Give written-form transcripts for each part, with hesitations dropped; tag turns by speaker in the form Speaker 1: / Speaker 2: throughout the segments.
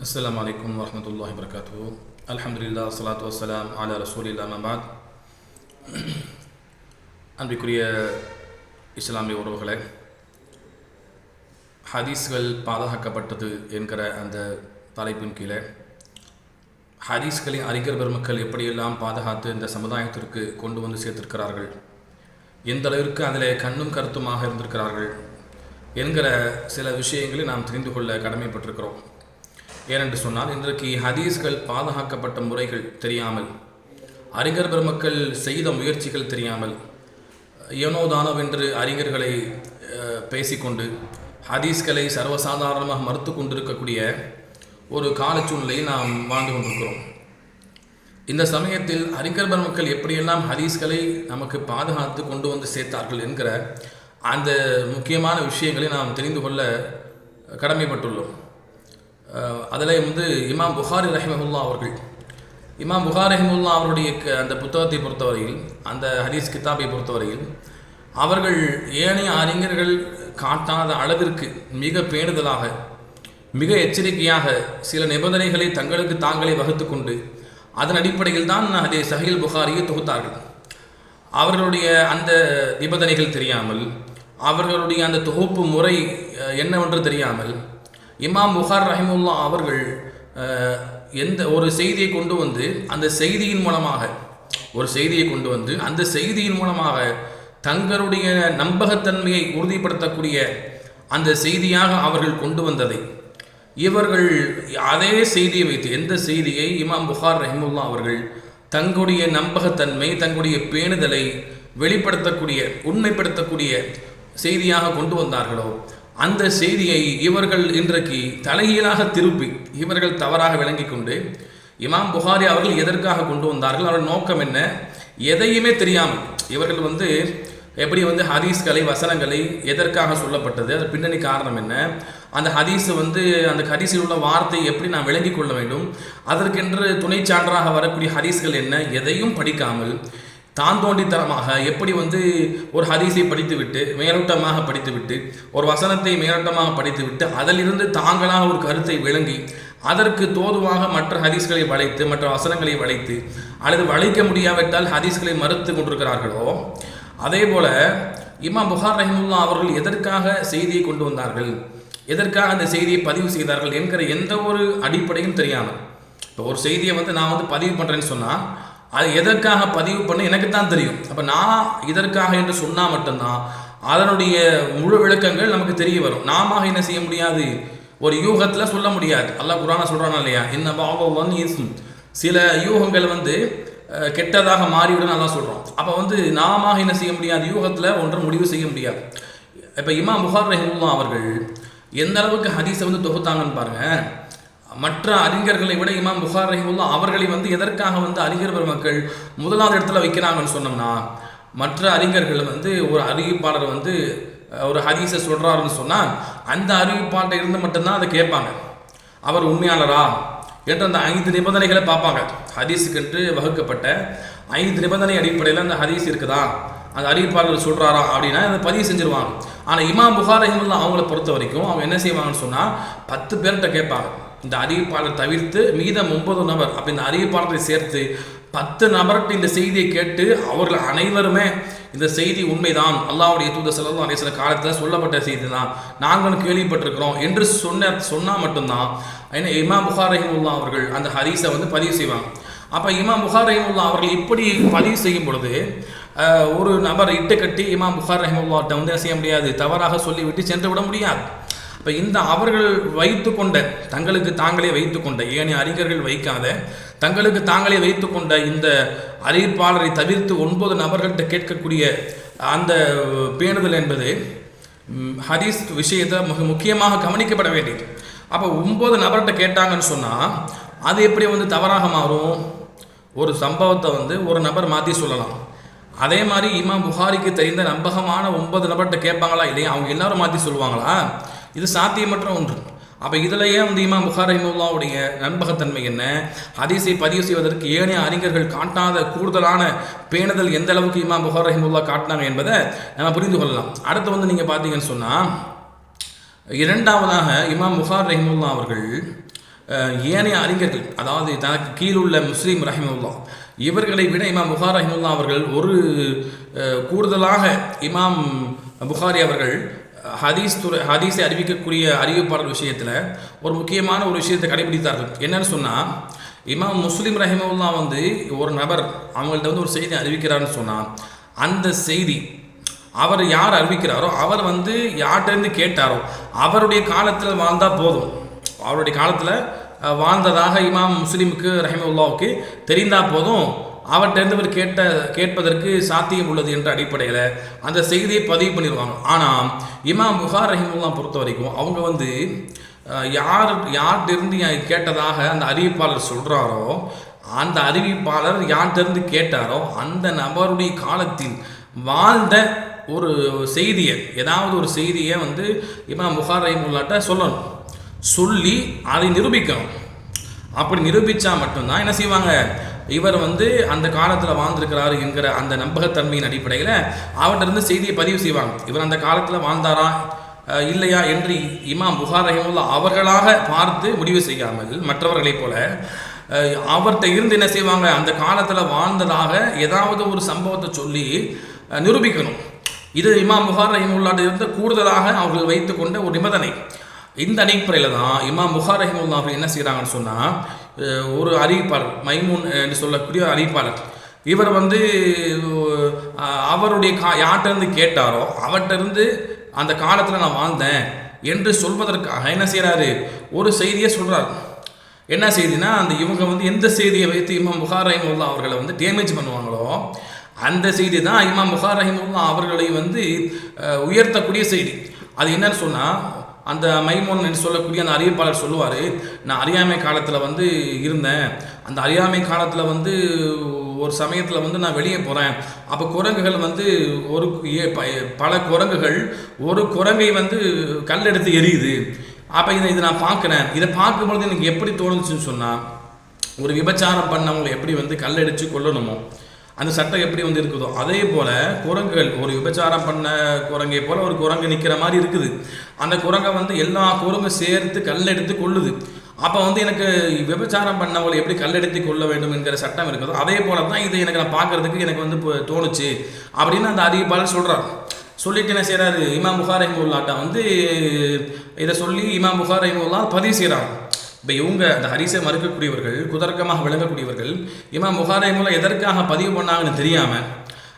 Speaker 1: அஸ்ஸலாமு அலைக்கும் வரஹ்மத்துல்லாஹி வபரகாத்துஹு. அல்ஹம்துலில்லாஹ் ஸலாத்து வஸ்ஸலாம் அலா ரசூலில்லாஹ் அம்மா பஅத். அன்பிற்குரிய இஸ்லாமிய உறவுகளே, ஹதீஸ்கள் பாதுகாக்கப்பட்டது என்கிற அந்த தலைப்பின் கீழே ஹதீஸ்களின் அறிஞர் பெருமக்கள் எப்படியெல்லாம் பாதுகாத்து இந்த சமுதாயத்திற்கு கொண்டு வந்து சேர்த்திருக்கிறார்கள், எந்த அளவிற்கு அதில் கண்ணும் கருத்துமாக இருந்திருக்கிறார்கள் என்கிற சில விஷயங்களை நாம் தெரிந்து கொள்ள கடமைப்பட்டிருக்கிறோம். ஏனென்று சொன்னால், இன்றைக்கு ஹதீஸ்கள் பாதுகாக்கப்பட்ட முறைகள் தெரியாமல், அறிஞர் பெருமக்கள் செய்த முயற்சிகள் தெரியாமல், ஏனோதானோவென்று அறிஞர்களை பேசிக்கொண்டு ஹதீஸ்களை சர்வசாதாரணமாக மறுத்து கொண்டிருக்கக்கூடிய ஒரு காலச்சூழ்நிலையை நாம் வாழ்ந்து கொண்டிருக்கிறோம். இந்த சமயத்தில் அறிஞர் பெருமக்கள் எப்படியெல்லாம் ஹதீஸ்களை நமக்கு பாதுகாத்து கொண்டு வந்து சேர்த்தார்கள் என்கிற அந்த முக்கியமான விஷயங்களை நாம் தெரிந்து கொள்ள கடமைப்பட்டுள்ளோம். அதில் இமாம் புகாரி ரஹிமஹுல்லா அவருடைய அந்த புத்தகத்தை பொறுத்தவரையில், அந்த ஹதீஸ் கிதாபை பொறுத்தவரையில், அவர்கள் ஏனைய அறிஞர்கள் காட்டாத அளவிற்கு மிக பேணுதலாக, மிக எச்சரிக்கையாக சில நிபந்தனைகளை தங்களுக்கு தாங்களே வகுத்து கொண்டு அதன் அடிப்படையில் தான் அதே சஹீல் புகாரியை தொகுத்தார்கள். அவர்களுடைய அந்த நிபந்தனைகள் தெரியாமல், அவர்களுடைய அந்த தொகுப்பு முறை என்னவென்று தெரியாமல், இமாம் புகார் ரஹிமுல்லா அவர்கள் எந்த ஒரு செய்தியை கொண்டு வந்து அந்த செய்தியின் மூலமாக தங்களுடைய நம்பகத்தன்மையை உறுதிப்படுத்தக்கூடிய அந்த செய்தியாக அவர்கள் கொண்டு வந்ததை, இவர்கள் அதே செய்தியை வைத்து, எந்த செய்தியை இமாம் புகார் ரஹிமுல்லா அவர்கள் தங்களுடைய நம்பகத்தன்மை, தங்களுடைய பேணுதலை வெளிப்படுத்தக்கூடிய, உண்மைப்படுத்தக்கூடிய செய்தியாக கொண்டு வந்தார்களோ, அந்த செய்தியை இவர்கள் இன்றைக்கு தலைகீழாக திருப்பி இவர்கள் தவறாக விளங்கி கொண்டு, இமாம் புகாரி அவர்கள் எதற்காக கொண்டு வந்தார்கள், அவர்கள் நோக்கம் என்ன, எதையுமே தெரியாமல் இவர்கள் எப்படி ஹதீஸ்களை, வசனங்களை எதற்காக சொல்லப்பட்டது, அது பின்னணி காரணம் என்ன, அந்த ஹதீஸ் அந்த ஹதீஸில் உள்ள வார்த்தை எப்படி நாம் விளங்கி கொள்ள வேண்டும், அதற்கென்று துணை சான்றாக வரக்கூடிய ஹதீஸ்கள் என்ன, எதையும் படிக்காமல் தான் தோண்டித்தனமாக எப்படி ஒரு ஹதீஸை படித்துவிட்டு, மேலோட்டமாக படித்துவிட்டு, ஒரு வசனத்தை மேலோட்டமாக படித்துவிட்டு, அதிலிருந்து தாங்களாக ஒரு கருத்தை விளங்கி அதற்கு தோதுவாக மற்ற ஹதீஸ்களை வளைத்து, மற்ற வசனங்களை வளைத்து, அல்லது வளைக்க முடியாவிட்டால் ஹதீஸ்களை மறுத்து கொண்டிருக்கிறார்களோ, அதே போல இமாம் புகார் ரஹிமுல்லா அவர்கள் எதற்காக செய்தியை கொண்டு வந்தார்கள், எதற்காக அந்த செய்தியை பதிவு செய்தார்கள் என்கிற எந்த ஒரு அடிப்படையும் தெரியாமல், இப்போ ஒரு செய்தியை நான் பதிவு பண்ணுறேன்னு சொன்னால் அது எதற்காக பதிவு பண்ண எனக்கு தான் தெரியும். அப்போ நான் இதற்காக என்று சொன்னால் மட்டும்தான் அதனுடைய முழு விளக்கங்கள் நமக்கு தெரிய வரும். நாம என்ன செய்ய முடியாது, ஒரு யூகத்தில் சொல்ல முடியாது. அல்லாஹ் குர்ஆன்ல சொல்கிறானா இல்லையா, இன்ன பாவம் சில யூகங்கள் கெட்டதாக மாறிவிடும் அல்லாஹ் சொல்கிறோம். அப்போ நாம என்ன செய்ய முடியாது, யூகத்தில் ஒன்றை முடிவு செய்ய முடியாது. இப்போ இமாம் புகார் ரஹிமுல்லா அவர்கள் எந்த அளவுக்கு ஹதீஸை தொகுத்தாங்கன்னு பாருங்கள். மற்ற அறிஞர்களை விட இமாம் புகார் ரஹிமுல்லா அவர்களை எதற்காக அறிஞர் பெருமக்கள் முதலாவது இடத்துல வைக்கிறாங்கன்னு சொன்னோம்னா, மற்ற அறிஞர்கள் ஒரு அறிவிப்பாளர் ஒரு ஹதீஸை சொல்கிறாருன்னு சொன்னால் அந்த அறிவிப்பாளர் இருந்து மட்டும்தான் அதை கேட்பாங்க. அவர் உண்மையாளரா என்ற அந்த 5 நிபந்தனைகளை பார்ப்பாங்க. ஹதீஸுக்கென்று வகுக்கப்பட்ட 5 நிபந்தனை அடிப்படையில் அந்த ஹதீஸ் இருக்குதா, அந்த அறிவிப்பாளர் சொல்கிறாரா அப்படின்னா அதை பதிவு செஞ்சுருவாங்க. ஆனால் இமாம் புகார் ரஹிமுல்லா அவங்கள பொறுத்த வரைக்கும் அவங்க என்ன செய்வாங்கன்னு சொன்னால் 10 பேர்கிட்ட கேட்பாங்க. இந்த அறிவிப்பாளர் தவிர்த்து மீதம் 9 நபர், அப்போ இந்த அறிவிப்பாளரை சேர்த்து 10 நபர்கிட்ட இந்த செய்தியை கேட்டு அவர்கள் அனைவருமே இந்த செய்தி உண்மைதான், அல்லாஹ்வுடைய தூதர் ஸல்லல்லாஹு அலைஹி வஸல்லம் காலத்தில் சொல்லப்பட்ட செய்தி தான், நாங்களும் கேள்விப்பட்டிருக்கிறோம் என்று சொன்னால் மட்டும்தான் இமாம் புகார் ரஹிமுல்லா அவர்கள் அந்த ஹதீஸை பதிவு செய்வாங்க. அப்போ இமாம் புகார் ரஹிமுல்லா அவர்கள் இப்படி பதிவு செய்யும் பொழுது ஒரு நபர் இட்டு கட்டி இமாம் புகார் ரஹிமுல்லாட்ட என்ன செய்ய முடியாது, தவறாக சொல்லிவிட்டு சென்று விட முடியாது. இப்போ இந்த அவர்கள் வைத்துக்கொண்ட, தங்களுக்கு தாங்களே வைத்துக்கொண்ட, ஏனைய அறிஞர்கள் வைக்காத தங்களுக்கு தாங்களே வைத்துக்கொண்ட இந்த அறிவிப்பாளரை தவிர்த்து 9 நபர்கள்ட்ட கேட்கக்கூடிய அந்த பேணுதல் என்பது ஹதீஸ் விஷயத்தை மிக முக்கியமாக கவனிக்கப்பட வேண்டியது. அப்போ 9 நபர்கிட்ட கேட்டாங்கன்னு சொன்னால் அது எப்படி தவறாக மாறும். ஒரு சம்பவத்தை ஒரு நபர் மாற்றி சொல்லலாம். அதே மாதிரி இமாம் புகாரிக்கு தெரிந்த நம்பகமான 9 நபர்கிட்ட கேட்பாங்களா இல்லையா, அவங்க எல்லாரும் மாற்றி சொல்லுவாங்களா, இது சாத்தியமற்ற ஒன்று. அப்போ இதிலேயே இமாம் புகார் ரஹிமுல்லாவுடைய நம்பகத்தன்மை என்ன, ஹதீஸை பதிவு செய்வதற்கு ஏனைய அறிஞர்கள் காட்டாத கூடுதலான பேணுதல் எந்த அளவுக்கு இமாம் புகார் ரஹிமுல்லா காட்டினாங்க என்பதை நம்ம புரிந்து கொள்ளலாம். அடுத்து நீங்கள் பார்த்தீங்கன்னு சொன்னால், இரண்டாவதாக இமாம் புகார் ரஹிமுல்லா அவர்கள் ஏனைய அறிஞர்கள், அதாவது தனக்கு கீழுள்ள முஸ்லீம் ரஹிமஹுல்லாஹ் இவர்களை விட இமாம் புகாரி ரஹிமஹுல்லாஹ் அவர்கள் ஒரு கூடுதலாக இமாம் புகாரி அவர்கள் ஹதீஸை அறிவிக்கக்கூடிய அறிவிப்பாளர் விஷயத்தில் ஒரு முக்கியமான ஒரு விஷயத்தை கடைபிடித்தார்கள். என்னன்னு சொன்னால், இமாம் முஸ்லீம் ரஹிமஹுல்லாஹ் ஒரு நபர் அவங்கள்ட்ட ஒரு செய்தி அறிவிக்கிறாருன்னு சொன்னால், அந்த செய்தி அவர் யார் அறிவிக்கிறாரோ அவர் யார்கிட்டேருந்து கேட்டாரோ அவருடைய காலத்தில் வாழ்ந்தால் போதும். அவருடைய காலத்தில் வாழ்ந்ததாக இமாம் முஸ்லீமுக்கு ரஹிமஹுல்லாவுக்கு தெரிந்தால் போதும், அவர்கிட்டருந்து இவர் கேட்பதற்கு சாத்தியம் உள்ளது என்ற அடிப்படையில் அந்த செய்தியை பதிவு பண்ணிடுவாங்க. ஆனால் இமாம் புகாரி ரஹிமஹுல்லாஹ் பொறுத்த வரைக்கும் அவங்க யார்கிட்டருந்து கேட்டதாக அந்த அறிவிப்பாளர் சொல்கிறாரோ, அந்த அறிவிப்பாளர் யார்கிட்டருந்து கேட்டாரோ அந்த நபருடைய காலத்தில் வாழ்ந்த ஒரு செய்தியை, ஏதாவது ஒரு செய்தியை இமாம் புகாரி ரஹிமஹுல்லாஹ்ட்ட சொல்லணும், சொல்லி அதை நிரூபிக்கணும். அப்படி நிரூபித்தா மட்டும்தான் என்ன செய்வாங்க, இவர் அந்த காலத்தில் வாழ்ந்திருக்கிறாரு என்கிற அந்த நம்பகத்தன்மையின் அடிப்படையில் அவர்கிட்ட செய்தியை பதிவு செய்வாங்க. இவர் அந்த காலத்தில் வாழ்ந்தாரா இல்லையா என்று இமாம் புகாரி ரஹிமஹுல்லாஹ் அவர்களாக பார்த்து முடிவு செய்யாமல் மற்றவர்களைப் போல அவர்கிட்ட இருந்து என்ன செய்வாங்க, அந்த காலத்தில் வாழ்ந்ததாக ஏதாவது ஒரு சம்பவத்தை சொல்லி நிரூபிக்கணும். இது இமாம் புகாரி ரஹிமஹுல்லாஹ் இருந்து கூடுதலாக அவர்கள் வைத்து கொண்ட ஒரு நிபந்தனை. இந்த அடிப்படையில் தான் இமாம் புகாரி ரஹிமஹுல்லாஹ் என்ன செய்கிறாங்கன்னு சொன்னால், ஒரு அறிவிப்பாளர் மைமூன் என்று சொல்லக்கூடிய அறிவிப்பாளர் இவர் அவருடைய யார்கிட்டருந்து கேட்டாரோ அவர்கிட்டருந்து அந்த காலத்தில் நான் வாழ்ந்தேன் என்று சொல்வதற்காக என்ன செய்கிறாரு, ஒரு செய்தியை சொல்கிறார். என்ன செய்தினா, இவங்க எந்த செய்தியை வைத்து இமாம் புகாரி ரஹிமஹுல்லாஹ் அவர்களை டேமேஜ் பண்ணுவாங்களோ அந்த செய்தி தான் இமாம் புகாரி ரஹிமஹுல்லாஹ் அவர்களை உயர்த்தக்கூடிய செய்தி. அது என்னன்னு சொன்னால், அந்த மைமூன் என்று சொல்லக்கூடிய அந்த அறிவிப்பாளர் சொல்லுவார், நான் அறியாமை காலத்தில் இருந்தேன், அந்த அறியாமை காலத்தில் ஒரு சமயத்தில் நான் வெளியே போகிறேன், அப்போ குரங்குகள் ஒரு பல குரங்குகள் ஒரு குரங்கை கல்லெடுத்து எரியுது, அப்போ இதை நான் பார்க்குறேன். இதை பார்க்கும்பொழுது எனக்கு எப்படி தோணுச்சுன்னு சொன்னால், ஒரு விபச்சாரம் பண்ணவங்களை எப்படி கல்லடித்து கொல்லணுமோ அந்த சட்டம் எப்படி இருக்குதோ அதே போல் குரங்குகள் ஒரு விபச்சாரம் பண்ண குரங்கை போல் ஒரு குரங்கு நிற்கிற மாதிரி இருக்குது. அந்த குரங்கை எல்லா குரங்கு சேர்த்து கல்லெடுத்து கொள்ளுது. அப்போ எனக்கு விபச்சாரம் பண்ணவங்களை எப்படி கல்லெடுத்து கொள்ள வேண்டும் என்கிற சட்டம் இருக்குதோ அதே போல தான் இது எனக்கு நான் பார்க்குறதுக்கு எனக்கு தோணுச்சு அப்படின்னு அந்த அறிவிப்பாளர் சொல்கிறார். சொல்லிட்டு என்ன செய்கிறாரு, இமாம் புகாரி ரஹிமஹுல்லாஹ்ட்ட இதை சொல்லி இமாம் புகாரி ரஹிமஹுல்லாஹ் பதிவு செய்கிறாங்க. இப்போ இவங்க அந்த ஹதீஸை மறுக்கக்கூடியவர்கள், குதர்க்கமாக விளங்கக்கூடியவர்கள், இமாம் புகாரி ரஹிமஹுல்லாஹ் எதற்காக பதிவு பண்ணாங்கன்னு தெரியாமல்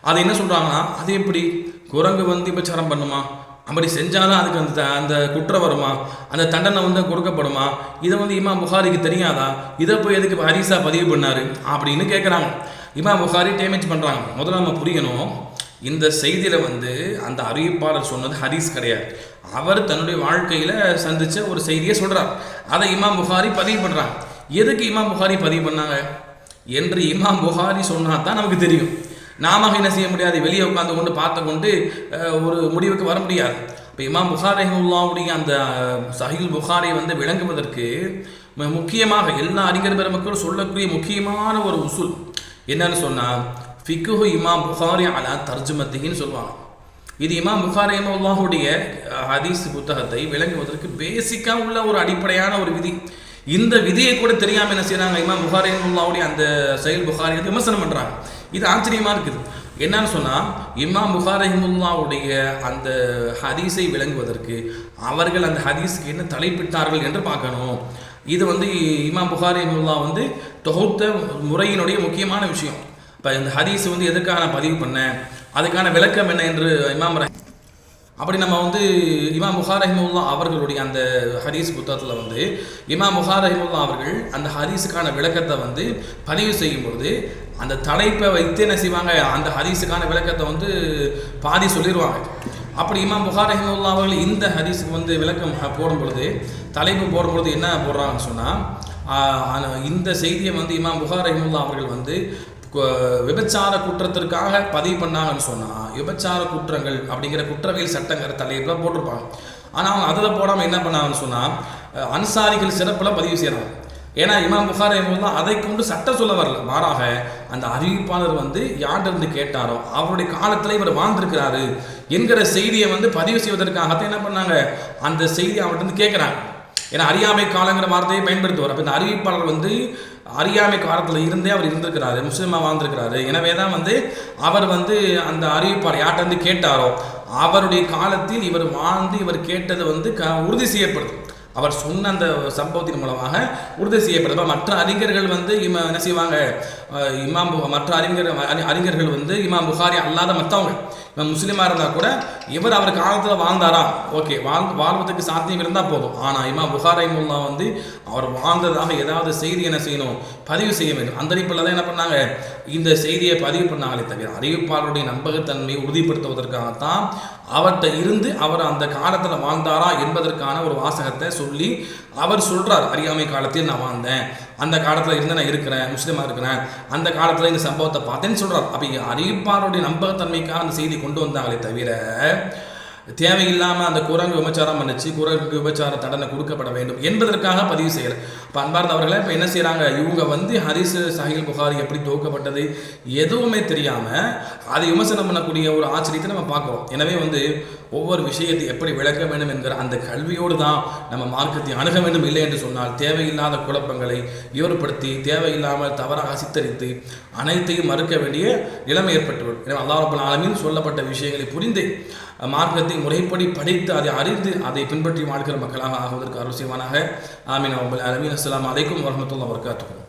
Speaker 1: அதை என்ன சொல்கிறாங்கன்னா, அது எப்படி குரங்கு விபச்சாரம் பண்ணுமா, அப்படி செஞ்சாலும் அதுக்கு அந்த குற்றம் வருமா, அந்த தண்டனை கொடுக்கப்படுமா, இதை இமாம் புகாரிக்கு தெரியாதா, இதை போய் எதுக்கு ஹதீஸா பதிவு பண்ணார் அப்படின்னு கேட்குறாங்க. இமாம் புகாரி டேமேஜ் பண்ணுறாங்க. முதல்ல நம்ம புரியணும், இந்த செய்தியில் அந்த அறிவிப்பாளர் சொன்னது ஹதீஸ் கிடையாது, அவர் தன்னுடைய வாழ்க்கையில் சந்தித்த ஒரு செய்தியை சொல்கிறார். அதை இமாம் புகாரி பதிவு பண்ணுறாங்க. எதுக்கு இமாம் புகாரி பதிவு பண்ணாங்க என்று இமாம் புகாரி சொன்னால் தான் நமக்கு தெரியும். நாம என்ன செய்ய முடியாது, வெளியே உட்காந்து கொண்டு பார்த்து கொண்டு ஒரு முடிவுக்கு வர முடியாது. இப்போ இமாம் புகாரி ரஹிமஹுல்லாஹ்வுடைய அந்த சஹீஹ் புகாரி விளங்குவதற்கு முக்கியமாக எல்லா அறிஞர் பெருமக்களும் சொல்லக்கூடிய முக்கியமான ஒரு உசூல் என்னன்னு சொன்னால், ஃபிக்ஹு இமாம் புகாரி அலா தர்ஜுமத்தின்னு சொல்லுவாங்க. இது இமாம் புகாரி ரஹிமஹுல்லாஹ்வுடைய ஹதீஸ் புத்தகத்தை விளங்குவதற்கு பேசிக்காக உள்ள ஒரு அடிப்படையான ஒரு விதி. இந்த விதியை கூட தெரியாமல் என்ன செய்கிறாங்க, இமாம் புகாரி ரஹிமஹுல்லாஹ்வுடைய அந்த சஹீஹ் புகாரி விமர்சனம் பண்ணுறாங்க. இது ஆச்சரியமாக இருக்குது. என்னன்னு சொன்னால், இமாம் புகாரி ரஹிமஹுல்லாஹ்வுடைய அந்த ஹதீஸை விளங்குவதற்கு அவர்கள் அந்த ஹதீஸுக்கு என்ன தலைப்பிட்டார்கள் என்று பார்க்கணும். இது இமாம் புகாரி ரஹிமஹுல்லாஹ் தொகுத்த முறையினுடைய முக்கியமான விஷயம். இப்போ இந்த ஹதீஸ் எதுக்காக நான் பதிவு பண்ணேன், அதுக்கான விளக்கம் என்ன என்று இமாம் அப்படி நம்ம இமாம் புகாரி ரஹிமஹுல்லாஹ் அவர்களுடைய அந்த ஹதீஸ் புத்தகத்தில் இமாம் புகாரி ரஹிமஹுல்லாஹ் அவர்கள் அந்த ஹதீஸுக்கான விளக்கத்தை பதிவு செய்யும் பொழுது அந்த தலைப்பை வைத்து என்ன செய்வாங்க, அந்த ஹதீஸுக்கான விளக்கத்தை பாதி சொல்லிடுவாங்க. அப்படி இமாம் புகாரி ரஹிமஹுல்லாஹ் அவர்கள் இந்த ஹதீஸுக்கு விளக்கம் போடும் பொழுது, தலைப்பு போடும் பொழுது என்ன போடுறாங்கன்னு சொன்னால், இந்த செய்தியை இமாம் புகாரி ரஹிமஹுல்லாஹ் அவர்கள் விபச்சார குற்றத்திற்காக பதிவு பண்ணாங்கன்னு சொன்னால், விபச்சார குற்றங்கள் அப்படிங்கிற குற்றவியல் சட்டங்கிற தலைப்பில் போட்டிருப்பாங்க. ஆனால் அவங்க அதில் போடாமல் என்ன பண்ணாங்கன்னு சொன்னால், அன்சாரிகள் சிறப்பில் பதிவு செய்கிறாங்க. ஏன்னா இமாம் புகாரி ரஹிமஹுல்லாஹ் அதை கொண்டு சட்டம் சொல்ல வரல, மாறாக அந்த அறிவிப்பாளர் யார்கிட்ட கேட்டாரோ அவருடைய காலத்தில் இவர் வாழ்ந்திருக்கிறாரு என்கிற செய்தியை பதிவு செய்வதற்காகத்தான் என்ன பண்ணாங்க, அந்த செய்தியை அவர்கிட்ட கேட்குறாங்க. ஏன்னா அறியாமை காலங்கிற வார்த்தையை பயன்படுத்துவார். அப்போ இந்த அறிவிப்பாளர் வந்து அறியாமை காலத்தில் இருந்தே அவர் இருந்திருக்கிறாரு, முஸ்லீமாக வாழ்ந்திருக்கிறாரு. எனவே தான் வந்து அவர் வந்து அந்த அறிவிப்பாளர் யார்கிட்ட வந்து கேட்டாரோ அவருடைய காலத்தில் இவர் வாழ்ந்து இவர் கேட்டது வந்து உறுதி செய்யப்படுது. அவர் சொன்ன அந்த சம்பவத்தின் மூலமாக உறுதி செய்யப்படுது. மற்ற அறிஞர்கள் வந்து என்ன செய்வாங்க, மற்ற அறிஞர்கள் வந்து இமாம் புகாரி அல்லாத மற்றவங்க முஸ்லீமாக இருந்தால் கூட இவர் அவர் காலத்தில் வாழ்ந்தாரா, ஓகே, வாழ்வதற்கு சாத்தியம் இருந்தால் போதும். ஆனால் இமாம் புகாரி ரஹிமஹுல்லா வந்து அவர் வாழ்ந்ததாக ஏதாவது செய்தி என்ன செய்யணும், பதிவு செய்ய வேண்டும். அந்த அடிப்படையில் தான் என்ன பண்ணாங்க, இந்த செய்தியை பதிவு பண்ணாங்களே தவிர அறிவிப்பாளருடைய நம்பகத்தன்மையை உறுதிப்படுத்துவதற்காகத்தான் அவர்கிட்ட இருந்து அவர் அந்த காலத்தில் வாழ்ந்தாரா என்பதற்கான ஒரு வாசகத்தை சொல்லி அவர் சொல்கிறார், அறியாமை காலத்தில் நான் வாழ்ந்தேன், அந்த காலத்தில் இருந்து நான் இருக்கிறேன், முஸ்லீமாக இருக்கிறேன், அந்த காலத்தில் இந்த சம்பவத்தை பார்த்தேன்னு சொல்கிறார். அப்போ அறிவிப்பாளருடைய நம்பகத்தன்மைக்காக அந்த செய்தி கொண்டு வந்தாங்களே தவிர தேவையில்லாமல் அந்த குரங்கு விபச்சாரம் பண்ணிச்சு, குரங்குக்கு விபச்சார தண்டனை கொடுக்கப்பட வேண்டும் என்பதற்காக பதிவு செய்யலை. இப்போ அன்பார்ந்தவர்களே, இப்போ என்ன செய்கிறாங்க, இவங்க வந்து ஹதீஸ் சஹீஹ் புகாரி எப்படி துவக்கப்பட்டது எதுவுமே தெரியாமல் அதை விமர்சனம் பண்ணக்கூடிய ஒரு ஆச்சரியத்தை நம்ம பார்க்குறோம். எனவே வந்து ஒவ்வொரு விஷயத்தை எப்படி விளக்க வேண்டும் என்கிற அந்த கல்வியோடு தான் நம்ம மார்க்கத்தை அணுக வேண்டும். இல்லை என்று சொன்னால் தேவையில்லாத குழப்பங்களை ஏற்படுத்தி தேவையில்லாமல் தவறாக சித்தரித்து அனைத்தையும் மறுக்க வேண்டிய நிலைமை ஏற்பட்டுவிடும். எனவே அல்லாஹ் ரப்பல் ஆலமீன் சொல்லப்பட்ட விஷயங்களை புரிந்து மார்க்கத்தை முறைப்படி படித்து அதை அறிந்து அதை பின்பற்றி வாழ்கிற மக்களாக ஆகுவதற்கு அருள் செய்வானாக. ஆமீன். அஸ்ஸலாமு அலைக்கும் வரஹ்மத்துல்லாஹி வபரகாத்துஹு.